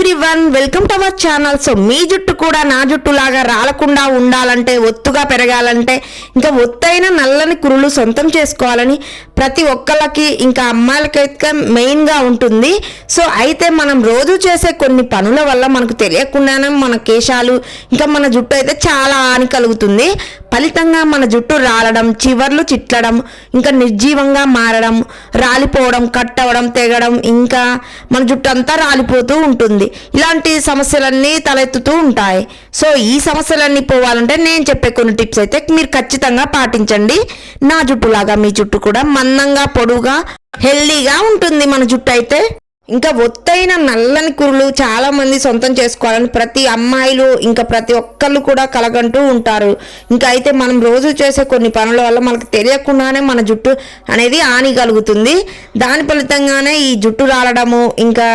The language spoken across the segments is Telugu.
Everyone, welcome to our channel. So మీ జుట్టు కూడా నా జుట్టు లాగా రాలకుండా ఉండాలంటే, ఒత్తుగా పెరగాలంటే, ఇంకా ఒత్తైన నల్లని కురులు సొంతం చేసుకోవాలని ప్రతి ఒక్కళ్ళకి, ఇంకా అమ్మాయిలకైతే మెయిన్గా ఉంటుంది. సో అయితే మనం రోజు చేసే కొన్ని పనుల వల్ల మనకు తెలియకుండానే మన కేశాలు ఇంకా మన జుట్టు అయితే చాలా హాని కలుగుతుంది. ఫలితంగా మన జుట్టు రాలడం, చివర్లు చిట్లడం, ఇంకా నిర్జీవంగా మారడం, రాలిపోవడం, కట్ అవ్వడం, తెగడం, ఇంకా మన జుట్టు అంతా రాలిపోతూ ఉంటుంది. ఇలాంటి సమస్యలన్నీ తలెత్తుతూ ఉంటాయి. సో ఈ సమస్యలన్నీ పోవాలంటే నేను చెప్పే కొన్ని టిప్స్ అయితే మీరు ఖచ్చితంగా పాటించండి. నా జుట్టులాగా మీ జుట్టు కూడా మందంగా, పొడుగా, హెల్దీగా ఉంటుంది మన జుట్టు అయితే. ఇంకా ఒత్తైన నల్లని కురులు చాలా మంది సొంతం చేసుకోవాలని ప్రతి అమ్మాయిలు ఇంకా ప్రతి ఒక్కళ్ళు కూడా కలగంటూ ఉంటారు. ఇంకా అయితే మనం రోజు చేసే కొన్ని పనుల వల్ల మనకు తెలియకుండానే మన జుట్టు అనేది హాని కలుగుతుంది. దాని ఫలితంగానే ఈ జుట్టు రాలడము, ఇంకా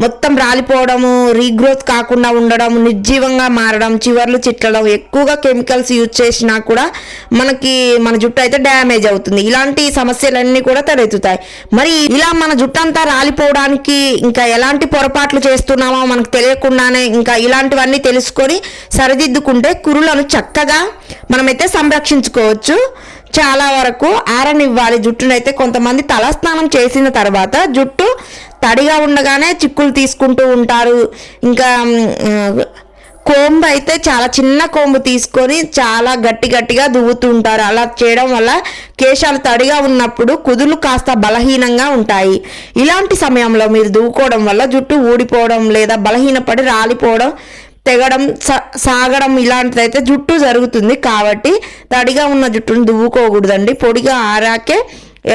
మొత్తం రాలిపోవడము, రీగ్రోత్ కాకుండా ఉండడం, నిర్జీవంగా మారడం, చివర్లు చిట్లడం, ఎక్కువగా కెమికల్స్ యూజ్ చేసినా కూడా మనకి మన జుట్టు అయితే డ్యామేజ్ అవుతుంది. ఇలాంటి సమస్యలన్నీ కూడా తలెత్తుతాయి. మరి ఇలా మన జుట్టు అంతా రాలిపోవడానికి ఇంకా ఎలాంటి పొరపాట్లు చేస్తున్నామో మనకు తెలియకుండానే ఇంకా ఇలాంటివన్నీ తెలుసుకొని సరిదిద్దుకుంటే కురులను చక్కగా మనమైతే సంరక్షించుకోవచ్చు. చాలా వరకు ఆరనివ్వాలి జుట్టునైతే. కొంతమంది తలస్నానం చేసిన తర్వాత జుట్టు తడిగా ఉండగానే చిక్కులు తీసుకుంటూ ఉంటారు. ఇంకా కోంబు అయితే చాలా చిన్న కోంబు తీసుకొని చాలా గట్టిగా దువ్వుతూ ఉంటారు. అలా చేయడం వల్ల కేశాలు తడిగా ఉన్నప్పుడు కుదులు కాస్త బలహీనంగా ఉంటాయి. ఇలాంటి సమయంలో మీరు దువ్వుకోవడం వల్ల జుట్టు ఊడిపోవడం లేదా బలహీనపడి రాలిపోవడం, తెగడం, సాగడం ఇలాంటిదైతే జుట్టు జరుగుతుంది. కాబట్టి తడిగా ఉన్న జుట్టును దువ్వుకోకూడదండి. పొడిగా ఆరాకే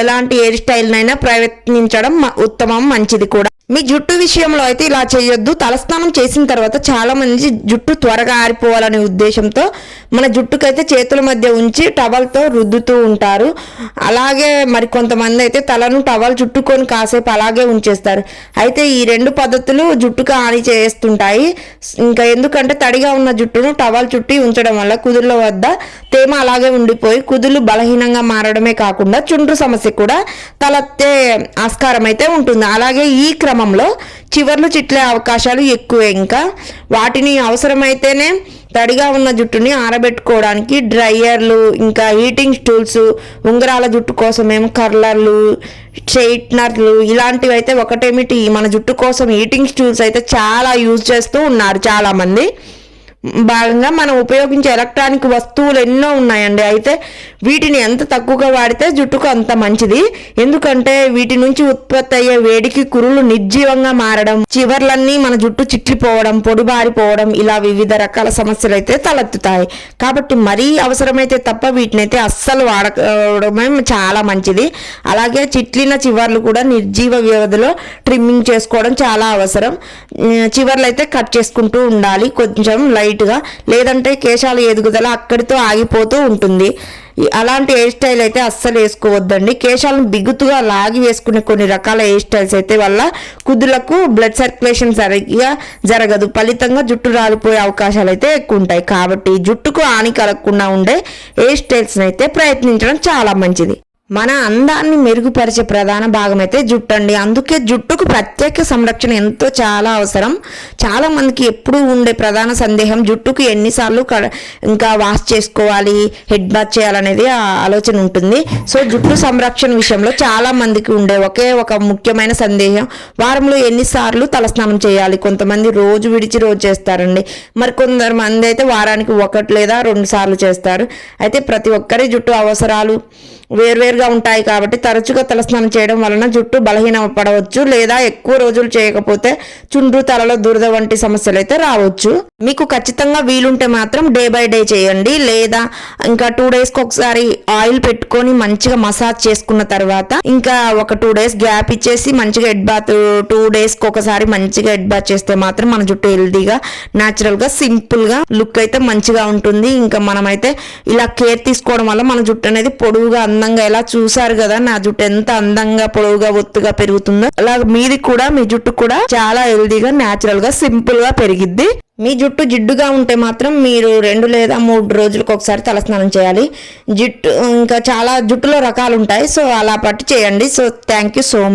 ఎలాంటి హెయిర్ స్టైల్నైనా ప్రయత్నించడం ఉత్తమం, మంచిది కూడా. మీ జుట్టు విషయంలో అయితే ఇలా చేయొద్దు. తలస్నానం చేసిన తర్వాత చాలా మంది జుట్టు త్వరగా ఆరిపోవాలనే ఉద్దేశంతో మన జుట్టుకైతే చేతుల మధ్య ఉంచి టవల్తో రుద్దుతూ ఉంటారు. అలాగే మరి కొంతమంది అయితే తలను టవల్ చుట్టుకొని కాసేపు అలాగే ఉంచేస్తారు. అయితే ఈ రెండు పద్ధతులు జుట్టుకు హాని చేస్తుంటాయి. ఇంకా ఎందుకంటే తడిగా ఉన్న జుట్టును టవల్ చుట్టి ఉంచడం వల్ల కుదుళ్ళ వద్ద తేమ అలాగే ఉండిపోయి కుదులు బలహీనంగా మారడమే కాకుండా చుండ్రు సమస్య కూడా తలెత్తే ఆస్కారం అయితే ఉంటుంది. అలాగే ఈ క్రమంలో చివర్లు చిట్లే అవకాశాలు ఎక్కువే. ఇంకా వాటిని అవసరమైతేనే తడిగా ఉన్న జుట్టుని ఆరబెట్టుకోవడానికి డ్రైయర్లు, ఇంకా హీటింగ్ స్టూల్స్, ఉంగరాల జుట్టు కోసమేమో కర్లర్లు, స్ట్రైట్నర్లు ఇలాంటివి అయితే ఒకటేమిటి మన జుట్టు కోసం హీటింగ్ స్టూల్స్ అయితే చాలా యూజ్ చేస్తూ ఉన్నారు చాలామంది. భాగంగా మనం ఉపయోగించే ఎలక్ట్రానిక్ వస్తువులు ఎన్నో ఉన్నాయండి. అయితే వీటిని ఎంత తక్కువగా వాడితే జుట్టుకు అంత మంచిది. ఎందుకంటే వీటి నుంచి ఉత్పత్తి అయ్యే వేడికి కురులు నిర్జీవంగా మారడం, చివర్లన్నీ మన జుట్టు చిట్లిపోవడం, పొడిబారిపోవడం ఇలా వివిధ రకాల సమస్యలు అయితే తలెత్తుతాయి. కాబట్టి మరీ అవసరమైతే తప్ప వీటినైతే అస్సలు వాడడమే చాలా మంచిది. అలాగే చిట్లిన చివర్లు కూడా నిర్జీవ వ్యవధిలో ట్రిమ్మింగ్ చేసుకోవడం చాలా అవసరం. చివర్లు అయితే కట్ చేసుకుంటూ ఉండాలి కొంచెం లైట్గా, లేదంటే కేశాల ఎదుగుదల అక్కడితో ఆగిపోతూ ఉంటుంది. అలాంటి హెయిర్ స్టైల్ అయితే అస్సలు వేసుకోవద్దండి. కేశాలను బిగుతుగా లాగి వేసుకునే కొన్ని రకాల హెయిర్ స్టైల్స్ అయితే వల్ల కుదులకు బ్లడ్ సర్క్యులేషన్ సరిగ్గా జరగదు. ఫలితంగా జుట్టు రాలిపోయే అవకాశాలు అయితే ఎక్కువ ఉంటాయి. కాబట్టి జుట్టుకు హాని కలగకుండా ఉండే హెయిర్ స్టైల్స్ అయితే ప్రయత్నించడం చాలా మంచిది. మన అందాన్ని మెరుగుపరిచే ప్రధాన భాగం అయితే జుట్టు అండి. అందుకే జుట్టుకు ప్రత్యేక సంరక్షణ ఎంతో చాలా అవసరం. చాలా మందికి ఎప్పుడూ ఉండే ప్రధాన సందేహం జుట్టుకు ఎన్నిసార్లు ఇంకా వాష్ చేసుకోవాలి, హెడ్ బాత్ చేయాలనేది ఆలోచన ఉంటుంది. సో జుట్టు సంరక్షణ విషయంలో చాలా మందికి ఉండే ఒకే ఒక ముఖ్యమైన సందేహం వారంలో ఎన్నిసార్లు తలస్నానం చేయాలి. కొంతమంది రోజు విడిచి రోజు చేస్తారండి. మరి కొందరు మంది అయితే వారానికి 1 లేదా 2 సార్లు చేస్తారు. అయితే ప్రతి ఒక్కరి జుట్టు అవసరాలు వేర్వేరుగా ఉంటాయి. కాబట్టి తరచుగా తలస్నానం చేయడం వలన జుట్టు బలహీన పడవచ్చు, లేదా ఎక్కువ రోజులు చేయకపోతే చుండ్రు, తలలో దురద వంటి సమస్యలు అయితే రావచ్చు. మీకు ఖచ్చితంగా వీలుంటే మాత్రం డే బై డే చేయండి, లేదా ఇంకా 2 డేస్కి ఒకసారి ఆయిల్ పెట్టుకొని మంచిగా మసాజ్ చేసుకున్న తర్వాత ఇంకా ఒక 2 డేస్ గ్యాప్ ఇచ్చేసి మంచిగా హెడ్ బాత్ 2 డేస్కి ఒకసారి మంచిగా హెడ్ బాత్ చేస్తే మాత్రం మన జుట్టు హెల్దీగా, న్యాచురల్గా, సింపుల్గా లుక్ అయితే మంచిగా ఉంటుంది. ఇంకా మనమైతే ఇలా కేర్ తీసుకోవడం వల్ల మన జుట్టు అనేది పొడువుగా అందంగా, ఎలా చూసారు కదా నా జుట్టు ఎంత అందంగా పొడవుగా ఒత్తుగా పెరుగుతుందో, అలా మీది కూడా మీ జుట్టు కూడా చాలా హెల్దీగా, న్యాచురల్ గా, సింపుల్ గా పెరిగిద్ది. మీ జుట్టు జిడ్డుగా ఉంటే మాత్రం మీరు 2 లేదా 3 రోజులకు ఒకసారి తలస్నానం చేయాలి. ఇంకా చాలా జుట్టులో రకాలు ఉంటాయి. సో అలా పట్టి చేయండి. So thank you so much.